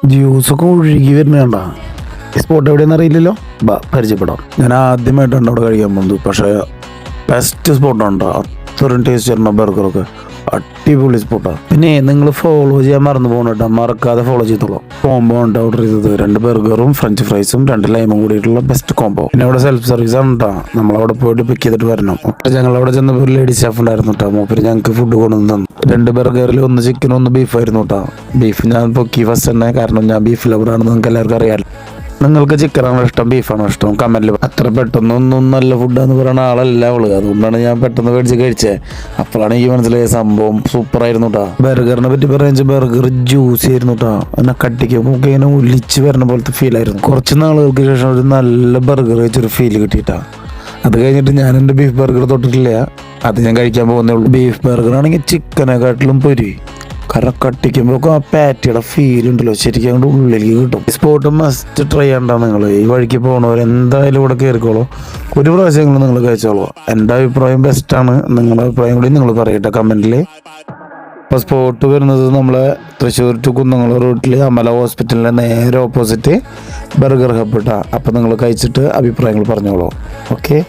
ജ്യൂസൊക്കെ ഒഴുകി വരുന്നേണ്ട. ഈ സ്പോട്ട് എവിടെയെന്ന് അറിയില്ലല്ലോ, പരിചയപ്പെടാം. ഞാൻ ആദ്യമായിട്ടാണ് അവിടെ കഴിക്കാൻ പോകുന്നത്, പക്ഷേ ബെസ്റ്റ് സ്പോട്ടാണ്. അത്രയും ടേസ്റ്റ് വരുന്ന ബർഗറൊക്കെ അടിപൊളി സ്പോട്ടാണ്. പിന്നെ നിങ്ങൾ ഫോളോ ചെയ്യാൻ മറന്നു പോകണം കേട്ടോ, മറക്കാതെ ഫോളോ ചെയ്തോളൂ. കോംബോ ഉണ്ട് ഓർഡർ ചെയ്തത്, 2 ബർഗറും ഫ്രഞ്ച് ഫ്രൈസും 2 ലൈമും കൂടിയിട്ടുള്ള ബെസ്റ്റ് കോംബോ. പിന്നെ അവിടെ സെൽഫ് സർവീസ് ആണ് കേട്ടോ, നമ്മളവിടെ പോയിട്ട് പിക്ക് ചെയ്തിട്ട് വരണം. ഞങ്ങൾ അവിടെ ചെന്നപ്പോൾ ഒരു ലേഡി സ്റ്റാഫ് ഉണ്ടായിരുന്നു കേട്ടോ, മൂപ്പര് ഞങ്ങൾക്ക് ഫുഡ് കൊണ്ടുവന്നു തന്നു. 2 ബർഗറിൽ 1 ചിക്കനും 1 ബീഫായിരുന്നു കേട്ടോ. ബീഫ് ഞാൻ പൊക്കി ഫസ്റ്റ് തന്നെ, കാരണം ഞാൻ ബീഫ് ലവറാണെന്ന് നിങ്ങൾക്ക് എല്ലാവർക്കും അറിയാമല്ലോ. നിങ്ങൾക്ക് ചിക്കനാണോ ഇഷ്ടം, ബീഫാണോ ഇഷ്ടം, കമന്റിൽ. അത്ര പെട്ടെന്നൊന്നും നല്ല ഫുഡാന്ന് പറയുന്ന ആളല്ല അവള്, അതുകൊണ്ടാണ് ഞാൻ പെട്ടെന്ന് മേടിച്ച് കഴിച്ചത്. അപ്പോഴാണ് എനിക്ക് മനസ്സിലായ സംഭവം സൂപ്പറായിരുന്നു കേട്ടോ. ബർഗറിനെ പറ്റി പറയുക, ബർഗർ ജ്യൂസി ആയിരുന്നു കേട്ടോ. എന്നെ കട്ടിക്കുമ്പോൾ ഇങ്ങനെ ഒലിച്ച് വരുന്ന പോലത്തെ ഫീൽ ആയിരുന്നു. കുറച്ച് നാളുകൾക്ക് ശേഷം ഒരു നല്ല ബർഗർ കഴിച്ചൊരു ഫീൽ കിട്ടിയിട്ടാ. അത് കഴിഞ്ഞിട്ട് ഞാൻ എൻ്റെ ബീഫ് ബർഗർ തൊട്ടിട്ടില്ല, അത് ഞാൻ കഴിക്കാൻ പോകുന്നേ ഉള്ളൂ. ബീഫ് ബർഗർ ആണെങ്കിൽ ചിക്കനെക്കാട്ടിലും പൊരി, കാരണം കട്ടിക്കുമ്പോഴൊക്കെ ആ പാറ്റിയുടെ ഫീൽ ഉണ്ടല്ലോ, ശരിക്കും അങ്ങോട്ട് ഉള്ളിലേക്ക് കിട്ടും. സ്പോട്ട് മസ്റ്റ് ട്രൈ ചെയ്യണ്ട. നിങ്ങൾ ഈ വഴിക്ക് പോകണവർ എന്തായാലും ഇവിടെ കയറിക്കോളൂ, ഒരു പ്രാവശ്യങ്ങളും നിങ്ങൾ കഴിച്ചോളൂ. എൻ്റെ അഭിപ്രായം ബെസ്റ്റാണ്, നിങ്ങളുടെ അഭിപ്രായം കൂടി നിങ്ങൾ പറയട്ടെ കമൻറ്റിൽ. ഇപ്പോൾ സ്പോട്ട് വരുന്നത് നമ്മളെ തൃശ്ശൂർ ടു കുന്നംകുളം റൂട്ടിൽ അമല ഹോസ്പിറ്റലിൻ്റെ നേരെ ഓപ്പോസിറ്റ് ബർഗർ ഹബ് ഇട്ടാ. അപ്പോൾ നിങ്ങൾ കഴിച്ചിട്ട് അഭിപ്രായങ്ങൾ പറഞ്ഞോളൂ. ഓക്കെ.